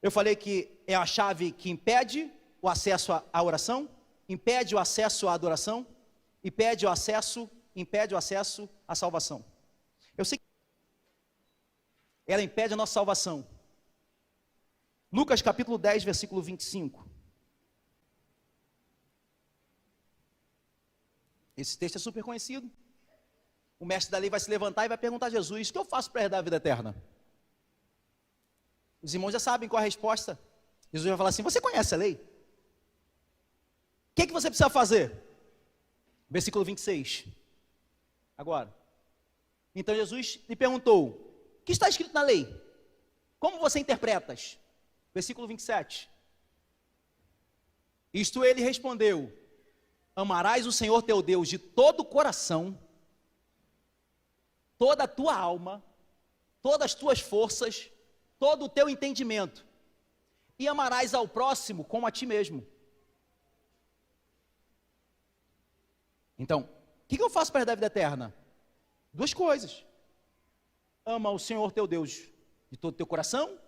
Eu falei que é a chave que impede o acesso à oração, impede o acesso à adoração, impede o acesso à salvação. Eu sei que ela impede a nossa salvação. Lucas capítulo 10, versículo 25. Esse texto é super conhecido. O mestre da lei vai se levantar e vai perguntar a Jesus: o que eu faço para herdar a vida eterna? Os irmãos já sabem qual a resposta. Jesus vai falar assim: você conhece a lei? O que você precisa fazer? Versículo 26. Agora, então Jesus lhe perguntou: o que está escrito na lei? Como você interpretas? Versículo 27. Isto ele respondeu: amarás o Senhor teu Deus de todo o coração, toda a tua alma, todas as tuas forças, todo o teu entendimento, e amarás ao próximo como a ti mesmo. Então, o que eu faço para herdar a vida eterna? Duas coisas: ama o Senhor teu Deus de todo o teu coração,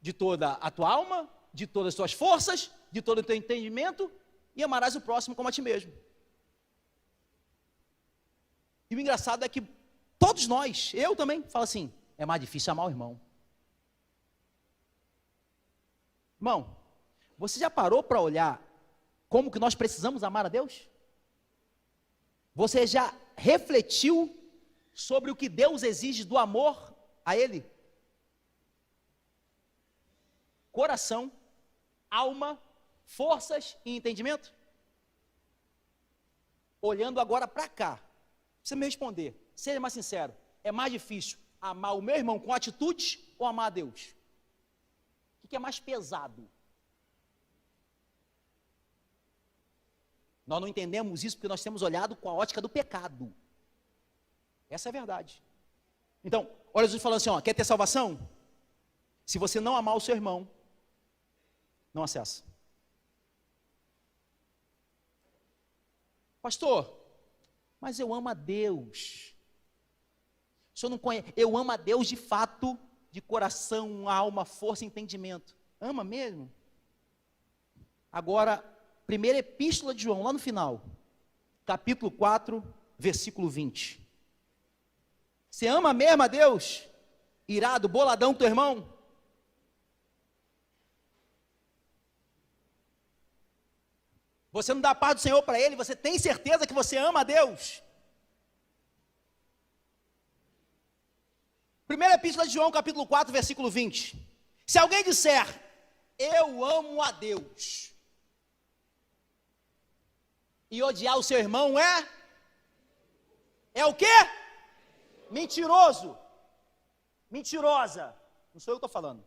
de toda a tua alma, de todas as tuas forças, de todo o teu entendimento, e amarás o próximo como a ti mesmo. E o engraçado é que todos nós, eu também, falo assim: é mais difícil amar o irmão. Irmão, você já parou para olhar como que nós precisamos amar a Deus? Você já refletiu sobre o que Deus exige do amor a Ele? Coração, alma, forças e entendimento? Olhando agora para cá, você me responder, seja mais sincero: é mais difícil amar o meu irmão com atitudes ou amar a Deus? O que é mais pesado? Nós não entendemos isso porque nós temos olhado com a ótica do pecado. Essa é a verdade. Então, olha Jesus falando assim, ó: quer ter salvação? Se você não amar o seu irmão, não acessa. Pastor, mas eu amo a Deus. O senhor não conhece? Eu amo a Deus de fato, de coração, alma, força e entendimento. Ama mesmo? Agora, primeira epístola de João, lá no final, capítulo 4, versículo 20. Você ama mesmo a Deus? Irado, boladão com teu irmão? Você não dá a paz do Senhor para ele? Você tem certeza que você ama a Deus? Primeira epístola de João, capítulo 4, versículo 20. Se alguém disser: eu amo a Deus, e odiar o seu irmão é o quê? Mentiroso. Mentirosa. Não sou eu que estou falando.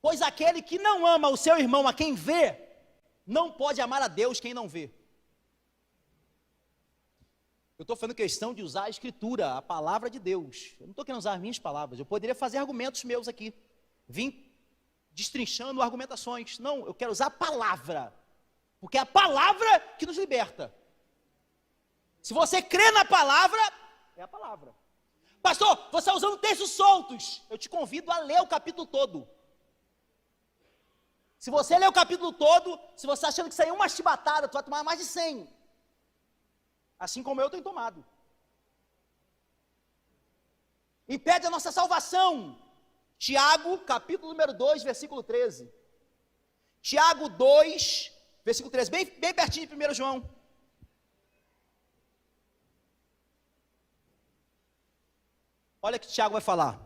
Pois aquele que não ama o seu irmão a quem vê, não pode amar a Deus quem não vê. Eu estou fazendo questão de usar a escritura, a palavra de Deus. Eu não estou querendo usar as minhas palavras. Eu poderia fazer argumentos meus aqui. Vim destrinchando argumentações. Não, eu quero usar a palavra. Porque é a palavra que nos liberta. Se você crê na palavra, é a palavra. Pastor, você está usando textos soltos. Eu te convido a ler o capítulo todo. Se você ler o capítulo todo, se você achando que saiu uma chibatada, tu vai tomar mais de 100. Assim como eu tenho tomado. Impede a nossa salvação. Tiago, capítulo número 2, versículo 13. Tiago 2, versículo 13, bem pertinho de 1 João. Olha o que Tiago vai falar.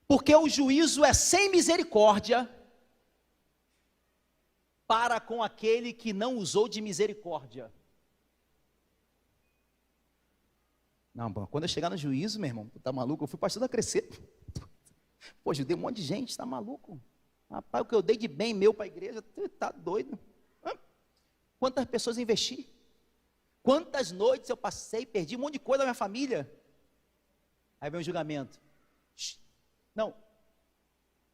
Porque o juízo é sem misericórdia para com aquele que não usou de misericórdia. Não, quando eu chegar no juízo, meu irmão, tá maluco? Eu fui pastor da Crescer. Pô, ajudei um monte de gente, tá maluco? Rapaz, o que eu dei de bem meu para a igreja, tá doido? Quantas pessoas investi? Quantas noites eu passei, perdi um monte de coisa da minha família? Aí vem o julgamento. Não,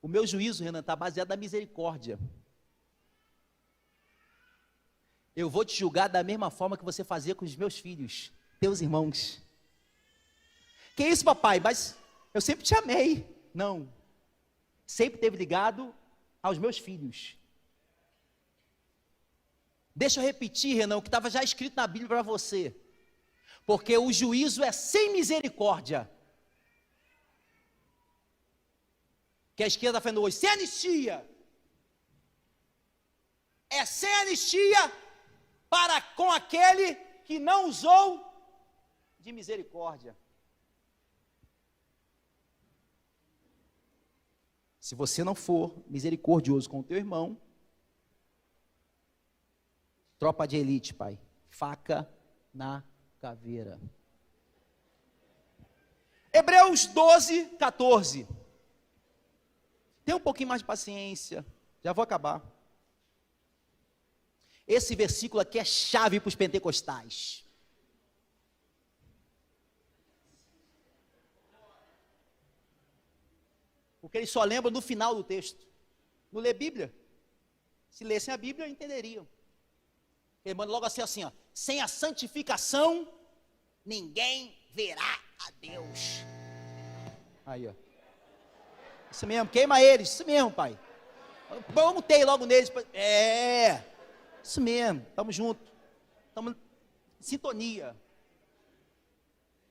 o meu juízo, Renan, está baseado na misericórdia. Eu vou te julgar da mesma forma que você fazia com os meus filhos, teus irmãos. Que isso, papai? Mas eu sempre te amei. Não, sempre esteve ligado aos meus filhos. Deixa eu repetir, Renan, o que estava já escrito na Bíblia para você. Porque o juízo é sem misericórdia. Que a esquerda está falando hoje, sem anistia. É sem anistia para com aquele que não usou de misericórdia. Se você não for misericordioso com o teu irmão, tropa de elite, pai, faca na caveira. Hebreus 12, 14. Tem um pouquinho mais de paciência, já vou acabar. Esse versículo aqui é chave para os pentecostais. Porque eles só lembram no final do texto. Não lê Bíblia. Se lessem a Bíblia, entenderiam. Ele manda logo assim, ó. Sem a santificação, ninguém verá a Deus. Aí, ó. Isso mesmo, queima eles. Isso mesmo, pai. Vamos ter logo neles. Isso mesmo, estamos juntos. Estamos em sintonia.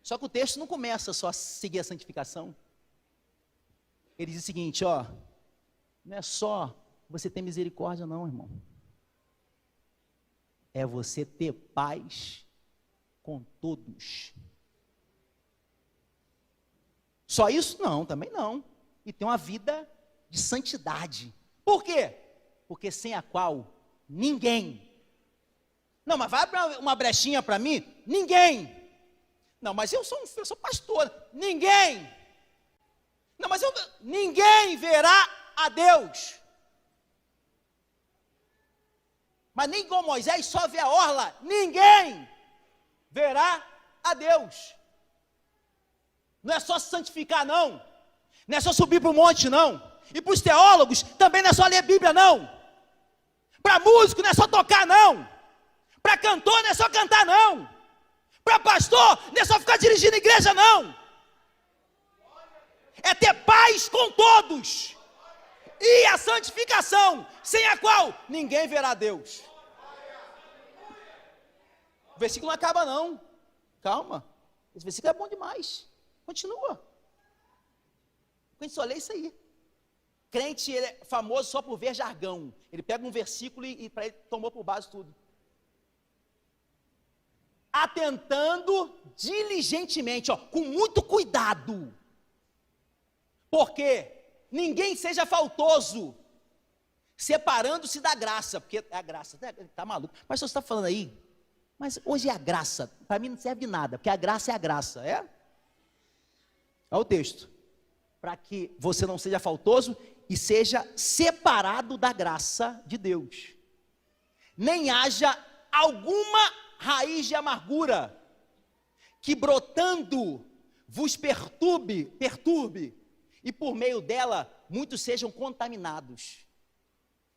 Só que o texto não começa só a seguir a santificação. Ele diz o seguinte, ó, não é só você ter misericórdia não, irmão. É você ter paz com todos. Só isso? Não, também não. E ter uma vida de santidade. Por quê? Porque sem a qual ninguém. Não, mas vai abrir uma brechinha para mim? Ninguém. Não, mas eu sou pastor. Ninguém. Não, mas ninguém verá a Deus. Mas nem com Moisés só vê a orla. Ninguém verá a Deus. Não é só se santificar, não. Não é só subir para o monte, não. E para os teólogos, também não é só ler a Bíblia, não. Para músico, não é só tocar, não. Para cantor, não é só cantar, não. Para pastor, não é só ficar dirigindo a igreja, não. É ter paz com todos. E a santificação, sem a qual ninguém verá Deus. O versículo não acaba não. Calma. Esse versículo é bom demais. Continua. A gente só lê isso aí. Crente, ele é famoso só por ver jargão. Ele pega um versículo e para ele tomou por base tudo. Atentando diligentemente, ó, com muito cuidado. Porque ninguém seja faltoso, separando-se da graça, porque é a graça, tá maluco? Mas você está falando aí, mas hoje é a graça, para mim não serve de nada, porque a graça é a graça, é? Olha o texto, para que você não seja faltoso e seja separado da graça de Deus, nem haja alguma raiz de amargura, que brotando vos perturbe, e por meio dela, muitos sejam contaminados.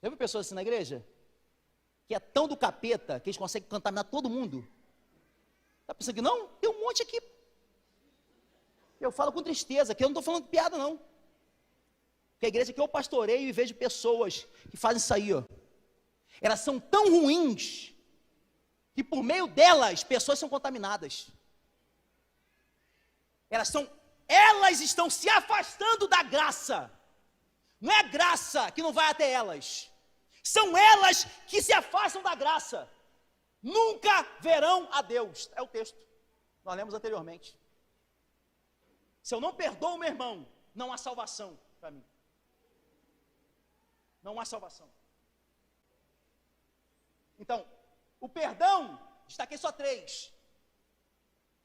Já viu pessoas assim na igreja? Que é tão do capeta, que eles conseguem contaminar todo mundo. Está pensando que não? Tem um monte aqui. Eu falo com tristeza, que eu não estou falando de piada não. Porque a igreja que eu pastoreio e vejo pessoas que fazem isso aí, ó. Elas são tão ruins, que por meio delas, pessoas são contaminadas. Elas estão se afastando da graça. Não é a graça que não vai até elas. São elas que se afastam da graça. Nunca verão a Deus. É o texto. Nós lemos anteriormente. Se eu não perdoo meu irmão, não há salvação para mim. Não há salvação. Então, o perdão, destaquei só 3.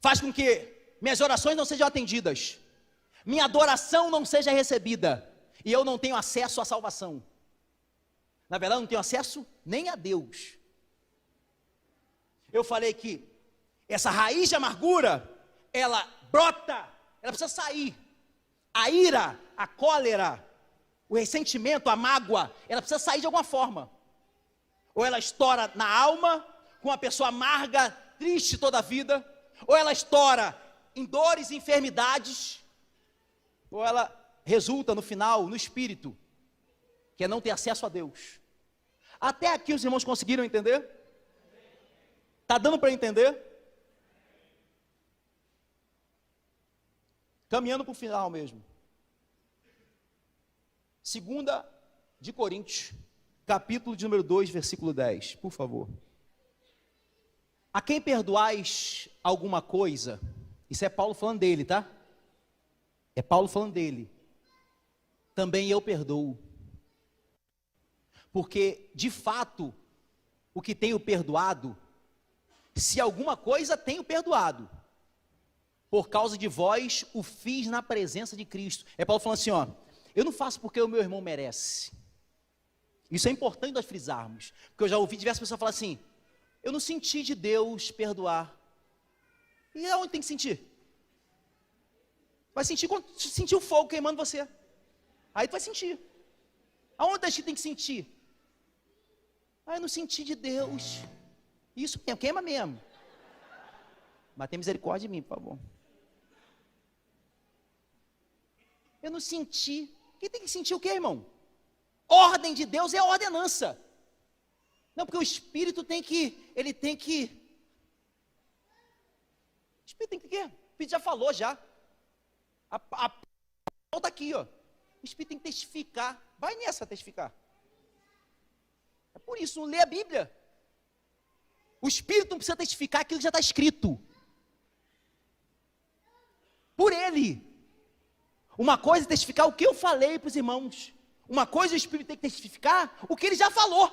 Faz com que minhas orações não sejam atendidas, minha adoração não seja recebida, e eu não tenho acesso à salvação. Na verdade, eu não tenho acesso nem a Deus. Eu falei que essa raiz de amargura, ela brota, ela precisa sair. A ira, a cólera, o ressentimento, a mágoa, ela precisa sair de alguma forma. Ou ela estoura na alma, com uma pessoa amarga, triste toda a vida, ou ela estoura em dores e enfermidades, ou ela resulta no final, no espírito, que é não ter acesso a Deus. Até aqui os irmãos conseguiram entender? Está dando para entender? Caminhando para o final mesmo. 2 de Coríntios, capítulo de número 2, versículo 10, por favor. A quem perdoais alguma coisa, isso é Paulo falando dele, tá? É Paulo falando dele. Também eu perdoo. Porque, de fato, o que tenho perdoado, se alguma coisa tenho perdoado, por causa de vós o fiz na presença de Cristo. É Paulo falando assim, ó, eu não faço porque o meu irmão merece. Isso é importante nós frisarmos, porque eu já ouvi diversas pessoas falar assim, eu não senti de Deus perdoar. E aonde tem que sentir? Vai sentir quando sentir o fogo queimando você. Aí tu vai sentir. Aonde a gente tem que sentir? Ah, eu não senti de Deus. Isso mesmo, queima mesmo. Mas tem misericórdia de mim, por favor. Eu não senti. Quem tem que sentir o quê, irmão? Ordem de Deus é a ordenança. Não, porque o Espírito tem que, ele tem que... O Espírito tem que o quê? O Espírito já falou já. Volta aqui, ó. O Espírito tem que testificar. Vai nessa testificar. É por isso, não lê a Bíblia. O Espírito não precisa testificar aquilo que já está escrito. Por ele. Uma coisa é testificar o que eu falei para os irmãos. Uma coisa o Espírito tem que testificar o que ele já falou.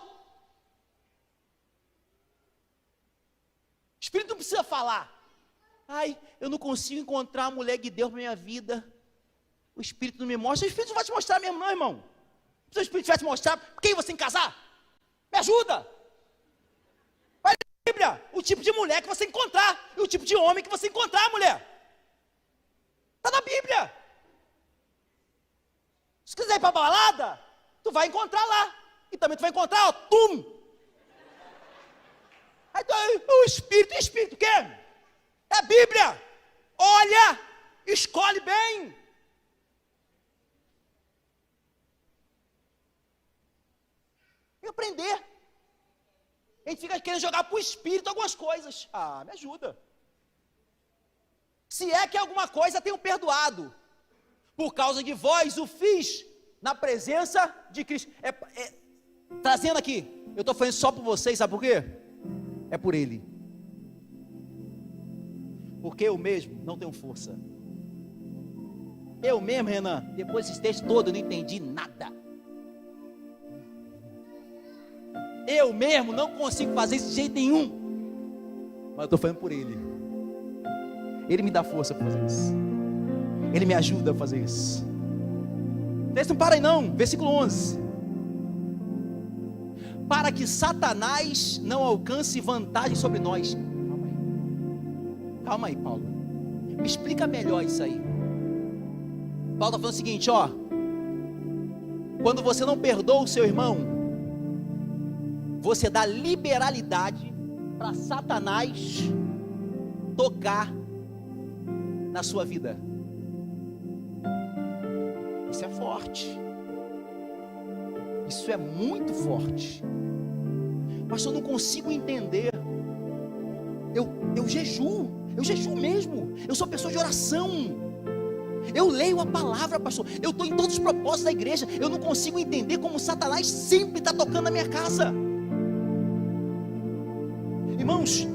O Espírito não precisa falar. Ai, eu não consigo encontrar a mulher de Deus na minha vida. O Espírito não me mostra. O Espírito não vai te mostrar mesmo não, irmão. Se o Espírito vai te mostrar, quem você tem que casar? Me ajuda. Vai na Bíblia, o tipo de mulher que você encontrar. E o tipo de homem que você encontrar, mulher. Está na Bíblia. Se quiser ir para a balada, tu vai encontrar lá. E também tu vai encontrar, ó, Aí o Espírito, o quê? É a Bíblia. Olha, escolhe bem. E aprender. A gente fica querendo jogar para o Espírito algumas coisas. Ah, me ajuda. Se é que alguma coisa tenho perdoado, por causa de vós o fiz na presença de Cristo. Trazendo aqui, eu estou fazendo só por vocês, sabe por quê? É por Ele. Porque eu mesmo não tenho força. Eu mesmo, Renan, depois desse texto todo eu não entendi nada. Eu mesmo não consigo fazer isso de jeito nenhum. Mas eu estou fazendo por Ele. Ele me dá força para fazer isso. Ele me ajuda a fazer isso. O texto não para aí não, versículo 11. Para que Satanás não alcance vantagem sobre nós. Calma aí, Paulo. Me explica melhor isso aí. Paulo está falando o seguinte, ó. Quando você não perdoa o seu irmão, você dá liberalidade para Satanás tocar na sua vida. Isso é forte. Isso é muito forte. Pastor, eu não consigo entender. Eu jejuo mesmo. Eu sou pessoa de oração. Eu leio a palavra, pastor. Eu estou em todos os propósitos da igreja. Eu não consigo entender como Satanás sempre está tocando na minha casa. Irmãos,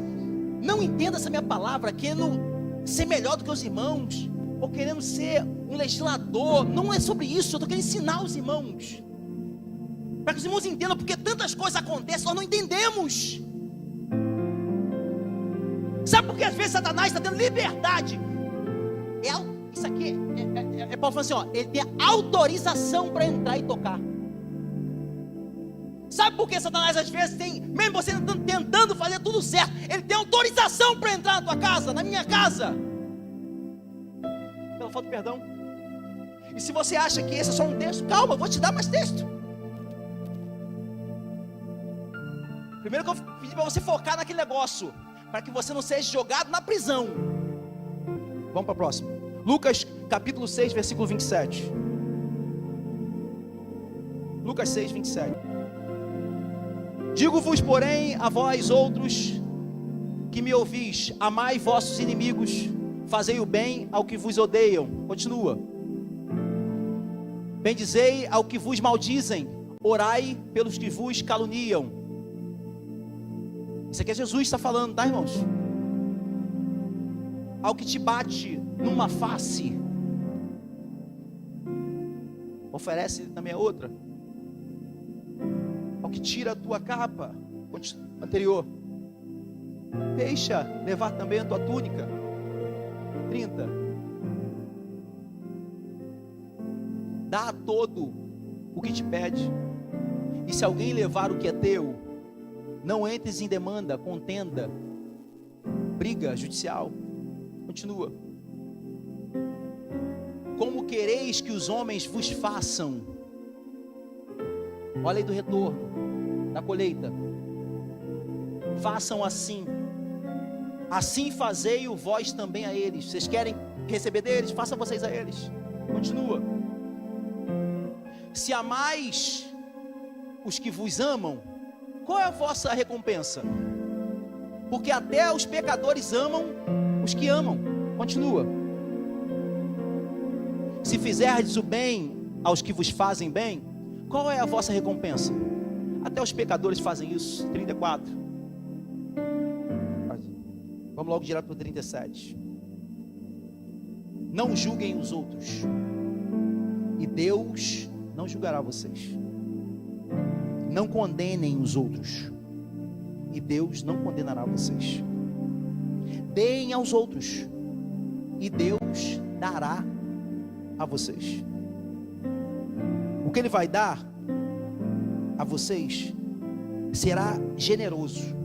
não entenda essa minha palavra querendo ser melhor do que os irmãos, ou querendo ser um legislador. Não é sobre isso. Eu estou querendo ensinar os irmãos, para que os irmãos entendam, porque tantas coisas acontecem, nós não entendemos. Sabe por que às vezes Satanás está tendo liberdade? Isso aqui é Paulo falando assim, ó, ele tem autorização para entrar e tocar. Sabe por que Satanás às vezes tem, mesmo você tentando fazer tudo certo, ele tem autorização para entrar na tua casa, na minha casa? Pela falta de perdão. E se você acha que esse é só um texto, calma, eu vou te dar mais texto. Primeiro que eu pedi para você focar naquele negócio, para que você não seja jogado na prisão. Vamos para a próxima. Lucas capítulo 6, versículo 27. Lucas 6, 27. Digo-vos, porém, a vós outros que me ouvis, amai vossos inimigos, fazei o bem ao que vos odeiam. Continua. Bendizei ao que vos maldizem, orai pelos que vos caluniam. Isso aqui é Jesus que está falando, tá, irmãos? Ao que te bate numa face, oferece também a outra. Ao que tira a tua capa, anterior, deixa levar também a tua túnica. 30. Dá a todo o que te pede, e se alguém levar o que é teu, não entres em demanda, contenda, briga judicial. Continua. Como quereis que os homens vos façam? Olha aí do retorno, da colheita. Façam assim. Assim fazei-o vós também a eles. Vocês querem receber deles? Façam vocês a eles. Continua. Se amais os que vos amam, qual é a vossa recompensa? Porque até os pecadores amam os que amam. Continua. Se fizerdes o bem aos que vos fazem bem, qual é a vossa recompensa? Até os pecadores fazem isso. 34. Vamos logo direto para o 37. Não julguem os outros, e Deus não julgará vocês. Não condenem os outros, e Deus não condenará vocês. Deem aos outros, e Deus dará a vocês. O que Ele vai dar a vocês será generoso.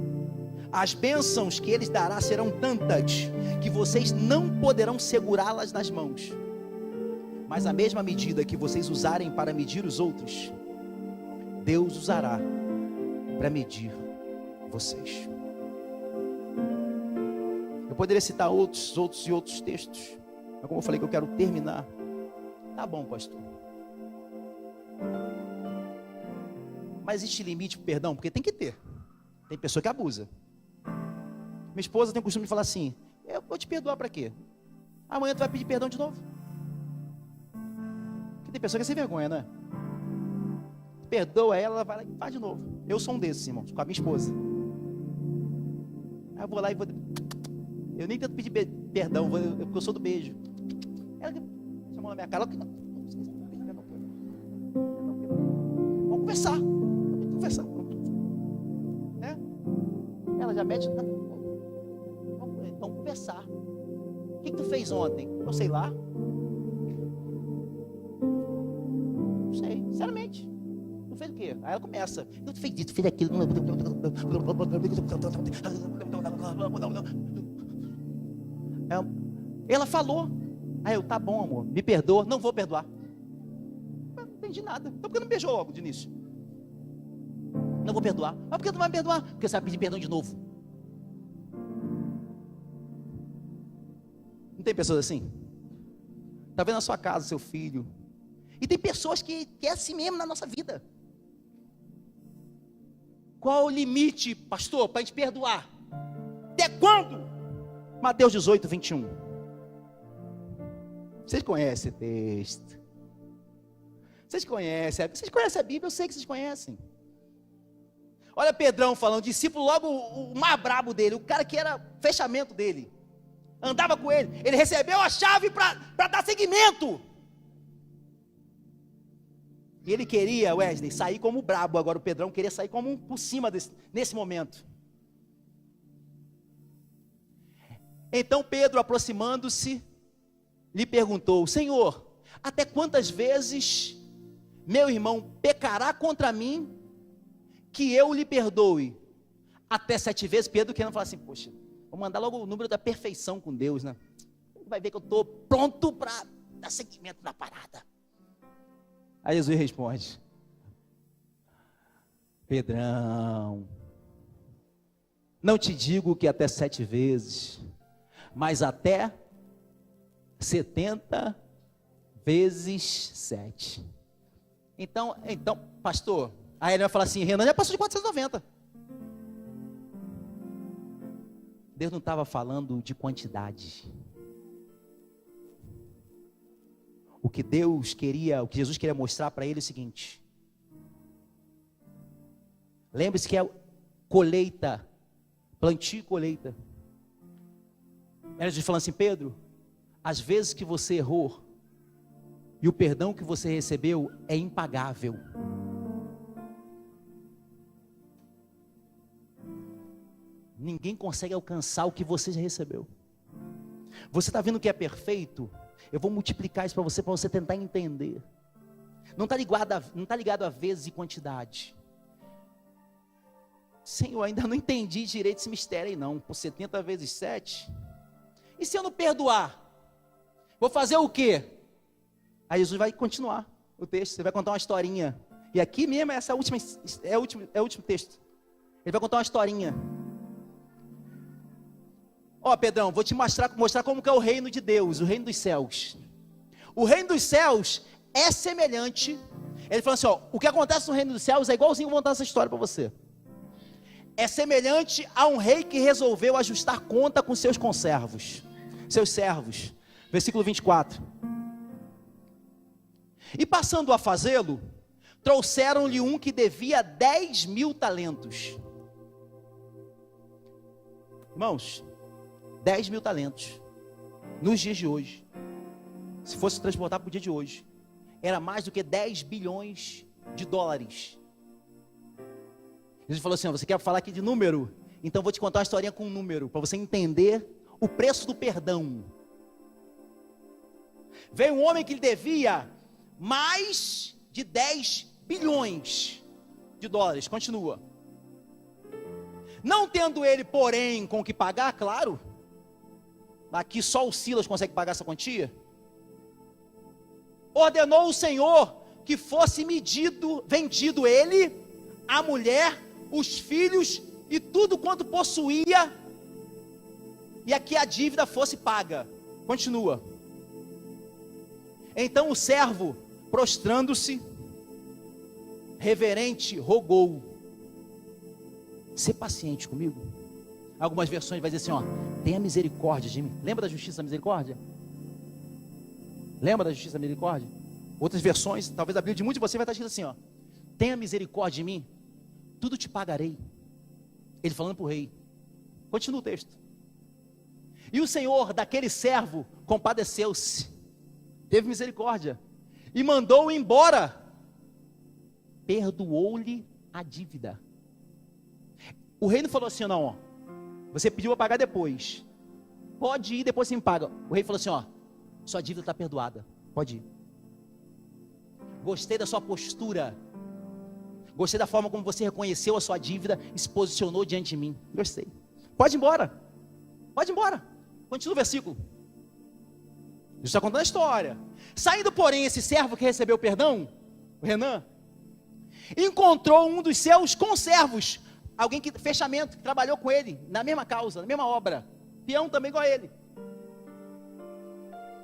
As bênçãos que Ele dará serão tantas que vocês não poderão segurá-las nas mãos. Mas a mesma medida que vocês usarem para medir os outros, Deus usará para medir vocês. Eu poderia citar outros textos, mas como eu falei que eu quero terminar, tá bom, pastor. Mas existe limite para o perdão? Porque tem que ter. Tem pessoa que abusa. Minha esposa tem o costume de falar assim: eu vou te perdoar para quê? Amanhã tu vai pedir perdão de novo. Porque tem pessoa que é sem vergonha, né? Perdoa ela, ela vai lá e faz de novo. Eu sou um desses, irmãos, com a minha esposa. Aí eu vou lá e vou... Eu nem tento pedir perdão, porque eu sou do beijo. Ela chamou na minha cara. Vamos conversar. Vamos conversar. É? Ela já mete... Vamos conversar. O que tu fez ontem? Eu sei lá. Não sei, sinceramente. Tu fez o quê? Aí ela começa. Tu fez isso, tu fez aquilo. Ela falou. Aí eu, tá bom, amor, me perdoa. Não vou perdoar. Não entendi nada. Então por que não me beijou logo de início? Não vou perdoar. Mas por que tu vai me perdoar? Porque você vai pedir perdão de novo. Não tem pessoas assim? Está vendo na sua casa, seu filho. E tem pessoas que é assim mesmo na nossa vida. Qual o limite, pastor, para a gente perdoar? Até quando? Mateus 18, 21. Vocês conhecem esse texto? Vocês conhecem a Bíblia? Eu sei que vocês conhecem. Olha Pedrão falando, discípulo logo o mais brabo dele, o cara que era fechamento dele. Andava com ele, ele recebeu a chave para dar seguimento. E ele queria, Wesley, sair como brabo. Agora o Pedrão queria sair como por cima nesse momento. Então Pedro, aproximando-se, lhe perguntou: Senhor, até quantas vezes meu irmão pecará contra mim, que eu lhe perdoe? Até 7 vezes. Pedro querendo falar assim: poxa, vou mandar logo o número da perfeição com Deus, né? Ele vai ver que eu estou pronto para dar seguimento na parada. Aí Jesus responde: Pedrão, não te digo que até 7 vezes, mas até 70 vezes 7. Então, pastor, aí ele vai falar assim, Renan já passou de 490. Deus não estava falando de quantidade. O que Jesus queria mostrar para ele é o seguinte: lembre-se que é colheita, plantio e colheita. Era Jesus falando assim, Pedro, às vezes que você errou, e o perdão que você recebeu é impagável. Ninguém consegue alcançar o que você já recebeu. Você está vendo que é perfeito? Eu vou multiplicar isso para você tentar entender. Não está ligado a vezes e quantidade. Senhor, ainda não entendi direito esse mistério aí não. Por 70 vezes 7. E se eu não perdoar? Vou fazer o quê? Aí Jesus vai continuar o texto. Ele vai contar uma historinha. E aqui mesmo, essa última, é o último texto. Ele vai contar uma historinha. Ó, Pedrão, vou te mostrar como que é o reino de Deus, o reino dos céus. O reino dos céus é semelhante. Ele falou assim, ó, o que acontece no reino dos céus é igualzinho, vou contar essa história para você. É semelhante a um rei que resolveu ajustar conta com seus conservos, seus servos. Versículo 24. E passando a fazê-lo, trouxeram-lhe um que devia 10.000 talentos. Irmãos, 10.000 talentos, nos dias de hoje, se fosse transportar para o dia de hoje, era mais do que 10 bilhões de dólares. Jesus falou assim, ó, você quer falar aqui de número? Então vou te contar uma historinha com um número, para você entender o preço do perdão. Veio um homem que lhe devia mais de 10 bilhões de dólares, continua. Não tendo ele, porém, com o que pagar, claro, aqui só o Silas consegue pagar essa quantia, ordenou o Senhor que fosse vendido ele, a mulher, os filhos e tudo quanto possuía, e aqui a dívida fosse paga. Continua. Então o servo, prostrando-se, reverente, rogou. Ser paciente comigo. Algumas versões vai dizer assim, ó, tenha misericórdia de mim. Lembra da justiça da misericórdia? Lembra da justiça da misericórdia? Outras versões, talvez a Bíblia de muitos de vocês vai estar escrito assim, ó, tenha misericórdia de mim, tudo te pagarei. Ele falando para o rei. Continua o texto. E o Senhor daquele servo compadeceu-se, teve misericórdia, e mandou-o embora, perdoou-lhe a dívida. O rei não falou assim, não, ó, você pediu para pagar depois, pode ir, depois você me paga. O rei falou assim, ó, sua dívida está perdoada, pode ir. Gostei da sua postura, gostei da forma como você reconheceu a sua dívida e se posicionou diante de mim, gostei. Pode ir embora, pode ir embora. Continua o versículo. Jesus está contando a história. Saindo, porém, esse servo que recebeu perdão, o Renan, encontrou um dos seus conservos, alguém que fechamento, que trabalhou com ele, na mesma causa, na mesma obra, peão também igual a ele,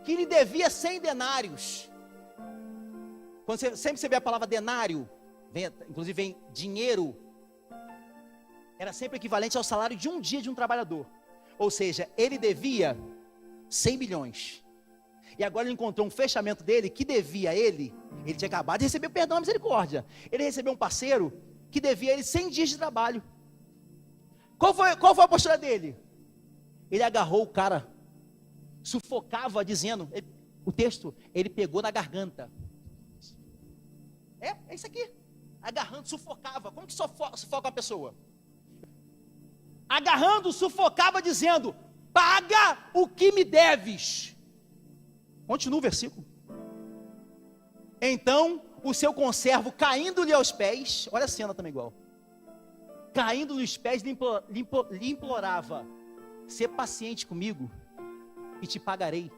que lhe devia 100 denários. Quando sempre você vê a palavra denário, inclusive vem dinheiro, era sempre equivalente ao salário de um dia de um trabalhador. Ou seja, ele devia 100 milhões. E agora ele encontrou um fechamento dele que devia a ele tinha acabado de receber perdão e misericórdia. Ele recebeu um parceiro que devia a ele 100 dias de trabalho. Qual foi a postura dele? Ele agarrou o cara, sufocava dizendo, o texto, ele pegou na garganta. É isso aqui. Agarrando, sufocava. Como que sufoca uma pessoa? Agarrando, sufocava dizendo, paga o que me deves. Continua o versículo. Então, o seu conservo, caindo-lhe aos pés, olha a cena também igual, caindo nos pés, lhe implorava, ser paciente comigo, e te pagarei.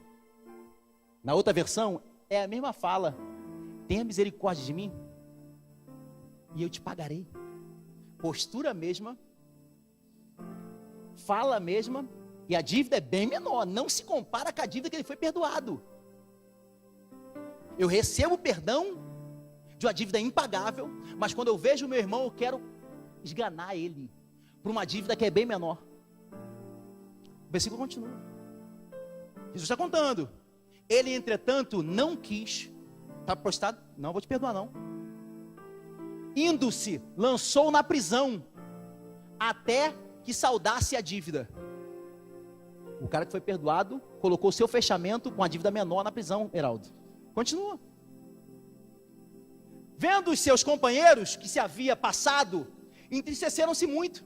Na outra versão, é a mesma fala, tenha misericórdia de mim, e eu te pagarei. Postura mesma, fala mesma, e a dívida é bem menor, não se compara com a dívida que ele foi perdoado. Eu recebo perdão de uma dívida impagável, mas quando eu vejo o meu irmão, eu quero esganar ele por uma dívida que é bem menor. O versículo continua. Jesus está contando. Ele, entretanto, não quis. Está postado? Não, vou te perdoar não. Indo-se, lançou na prisão, até que saudasse a dívida. O cara que foi perdoado, colocou o seu fechamento com a dívida menor na prisão, Heraldo. Continua. Vendo os seus companheiros que se havia passado, entristeceram-se muito.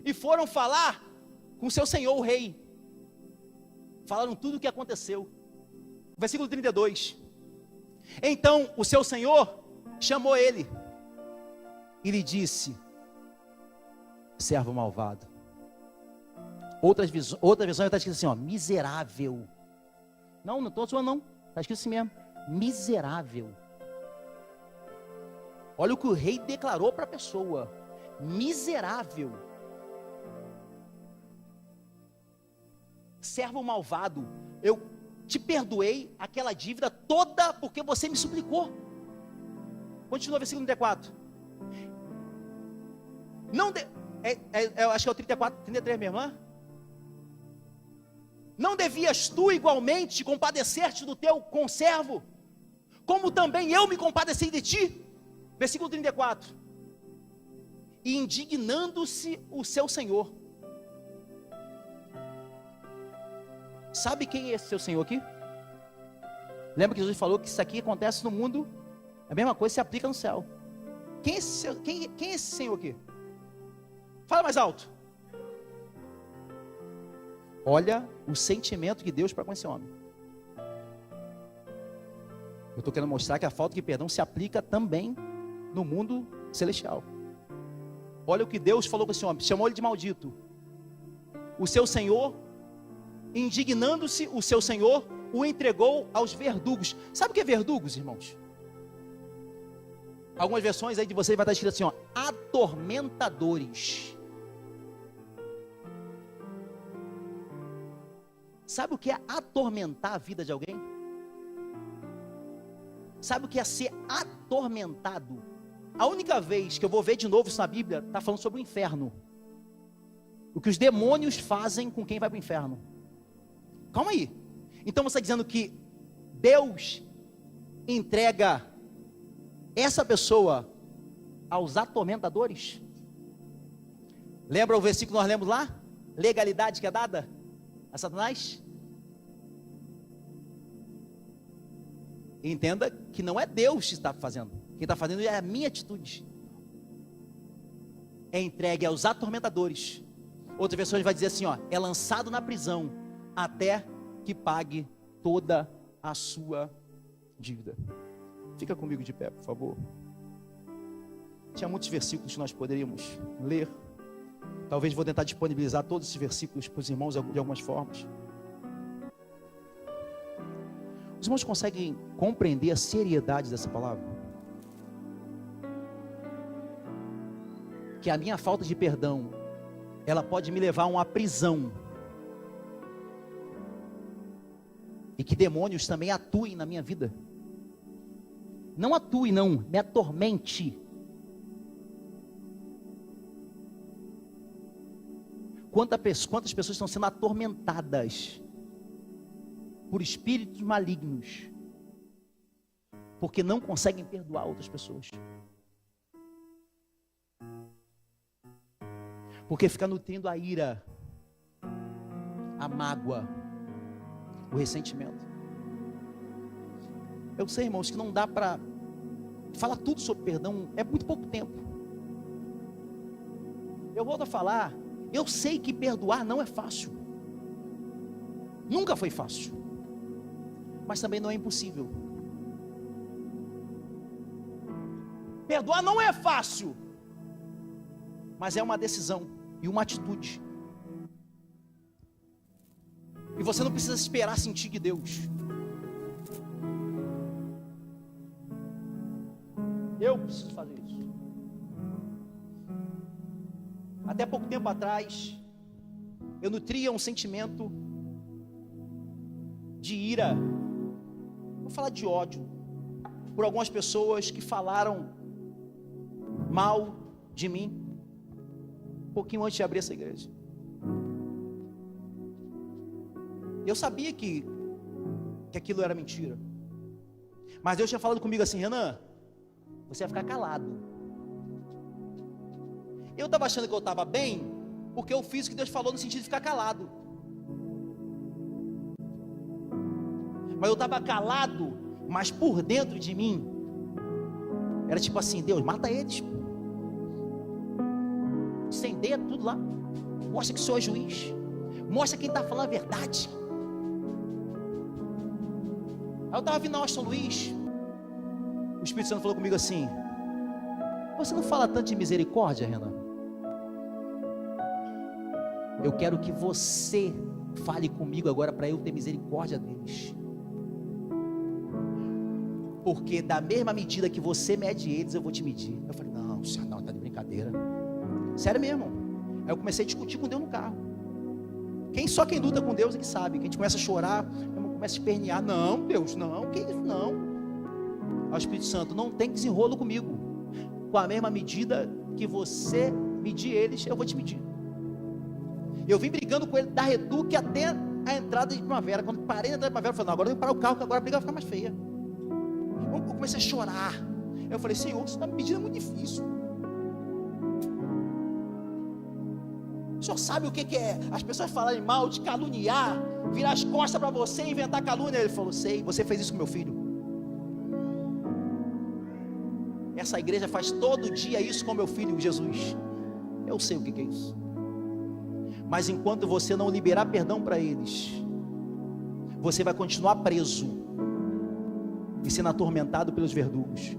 E foram falar com seu senhor, o rei. Falaram tudo o que aconteceu. Versículo 32. Então o seu senhor chamou ele e lhe disse: servo malvado. Outra versão está escrito assim, ó, miserável. Não estou zoando não, está escrito assim mesmo, miserável. Olha o que o rei declarou para a pessoa: miserável, servo malvado, eu te perdoei aquela dívida toda porque você me suplicou. Continua o versículo 34. Eu acho que é o 34, 33 mesmo, hein? Não devias tu igualmente compadecer-te do teu conservo, como também eu me compadeci de ti? Versículo 34. E indignando-se o seu senhor. Sabe quem é esse seu senhor aqui? Lembra que Jesus falou que isso aqui acontece no mundo, a mesma coisa se aplica no céu. Quem é esse senhor aqui? Fala mais alto. Olha o sentimento que Deus para com esse homem. Eu estou querendo mostrar que a falta de perdão se aplica também no mundo celestial. Olha o que Deus falou com esse homem, chamou ele de maldito. O seu senhor, indignando-se, o seu senhor o entregou aos verdugos. Sabe o que é verdugos, irmãos? Algumas versões aí de vocês vai estar escrito assim, ó, atormentadores. Sabe o que é atormentar a vida de alguém? Sabe o que é ser atormentado? A única vez que eu vou ver de novo isso na Bíblia, está falando sobre o inferno. O que os demônios fazem com quem vai para o inferno. Calma aí. Então você está dizendo que Deus entrega essa pessoa aos atormentadores? Lembra o versículo que nós lemos lá? Legalidade que é dada a Satanás? Entenda que não é Deus que está fazendo. Quem está fazendo é a minha atitude. É entregue aos atormentadores. Outra versão vai dizer assim, ó, é lançado na prisão até que pague toda a sua dívida. Fica comigo de pé, por favor. Tinha muitos versículos que nós poderíamos ler. Talvez vou tentar disponibilizar todos esses versículos para os irmãos de algumas formas. Os irmãos conseguem compreender a seriedade dessa palavra? Que a minha falta de perdão, ela pode me levar a uma prisão. E que demônios também atuem na minha vida. Não atue não, me atormente. Quantas pessoas estão sendo atormentadas por espíritos malignos, porque não conseguem perdoar outras pessoas, porque fica nutrindo a ira, a mágoa, o ressentimento. Eu sei, irmãos, que não dá para falar tudo sobre perdão, é muito pouco tempo. Eu volto a falar, eu sei que perdoar não é fácil, nunca foi fácil, mas também não é impossível. Perdoar não é fácil, mas é uma decisão e uma atitude. E você não precisa esperar sentir de Deus. Eu preciso fazer isso. Até pouco tempo atrás, eu nutria um sentimento de ira, vou falar de ódio, por algumas pessoas que falaram mal de mim, um pouquinho antes de abrir essa igreja. Eu sabia que aquilo era mentira, mas Deus tinha falado comigo assim: Renan, você vai ficar calado. Eu estava achando que eu estava bem, porque eu fiz o que Deus falou no sentido de ficar calado, mas eu estava calado, mas por dentro de mim era tipo assim: Deus, mata eles, incendeia tudo lá, mostra que o Senhor é juiz, mostra quem está falando a verdade. Aí eu estava vindo na São Luís, o Espírito Santo falou comigo assim: você não fala tanto de misericórdia, Renan? Eu quero que você fale comigo agora para eu ter misericórdia deles, porque da mesma medida que você mede eles, eu vou te medir. Eu falei: não, senhor, não, tá de brincadeira, sério mesmo. Aí eu comecei a discutir com Deus no carro. Só quem luta com Deus é que sabe, que a gente começa a chorar, começa a espernear: não, Deus, não, que isso, não. Aí o Espírito Santo: não tem desenrolo comigo, com a mesma medida que você medir eles, eu vou te medir. Eu vim brigando com ele da Reduc até a entrada de Primavera. Quando parei na entrada de Primavera, eu falei: não, agora eu vou parar o carro, que agora a briga vai ficar mais feia. Eu comecei a chorar. Eu falei: Senhor, você está me pedindo, é muito difícil. O Senhor sabe o que é as pessoas falarem mal, te caluniar, virar as costas para você e inventar calúnia. Ele falou: sei, você fez isso com meu filho. Essa igreja faz todo dia isso com meu filho Jesus. Eu sei o que é isso. Mas enquanto você não liberar perdão para eles, você vai continuar preso e sendo atormentado pelos verdugos.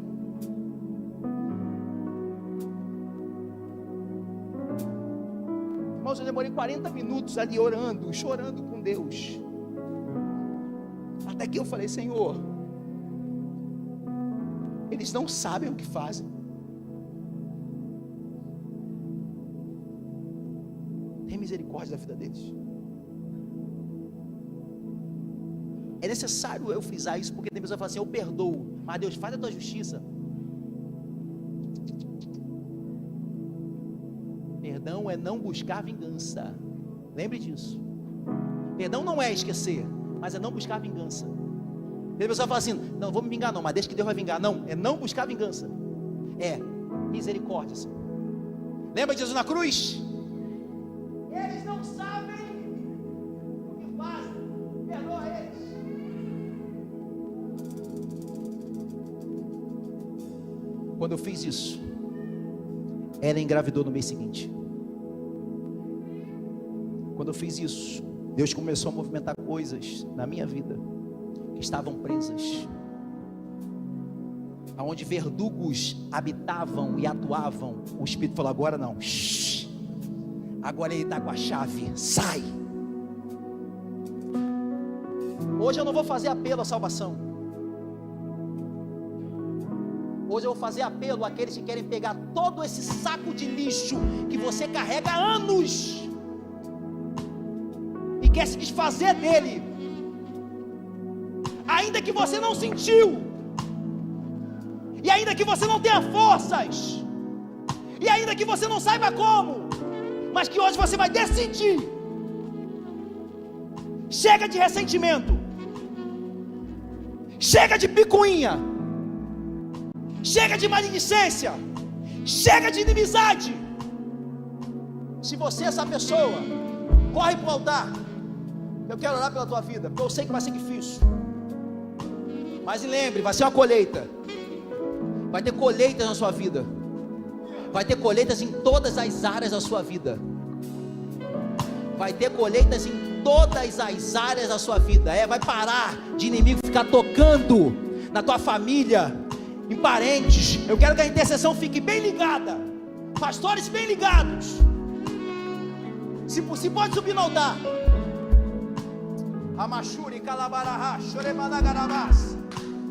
Irmãos, eu demorei 40 minutos ali orando, chorando com Deus, até que eu falei: Senhor, eles não sabem o que fazem. Tem misericórdia da vida deles. É necessário eu frisar isso, porque tem pessoas que falam assim: eu perdoo, mas Deus, faz a tua justiça. Perdão é não buscar vingança. Lembre disso. Perdão não é esquecer, mas é não buscar vingança. Tem pessoa que fala assim: não, vou me vingar não, mas deixa que Deus vai vingar. Não, é não buscar vingança. É misericórdia, Senhor. Lembra de Jesus na cruz? Eles não sabem o que fazem. Perdoa eles. Quando eu fiz isso, ela engravidou no mês seguinte. Quando eu fiz isso, Deus começou a movimentar coisas na minha vida que estavam presas, aonde verdugos habitavam e atuavam. O Espírito falou: agora não, agora ele está com a chave, sai. Hoje eu não vou fazer apelo à salvação. Hoje eu vou fazer apelo àqueles que querem pegar todo esse saco de lixo que você carrega há anos e quer se desfazer dele, ainda que você não sentiu, e ainda que você não tenha forças, e ainda que você não saiba como, mas que hoje você vai decidir. Chega de ressentimento, chega de picuinha, chega de maledicência, chega de inimizade. Se você é essa pessoa, corre para o altar. Eu quero orar pela tua vida, porque eu sei que vai ser difícil, mas lembre, vai ser uma colheita. Vai ter colheitas na sua vida. Vai ter colheitas em todas as áreas da sua vida. Vai ter colheitas em todas as áreas da sua vida. Vai parar de inimigo ficar tocando na tua família, em parentes. Eu quero que a intercessão fique bem ligada. Pastores bem ligados. Se pode subir no altar. Amachuri, Calabaraha, Choremanagarabás.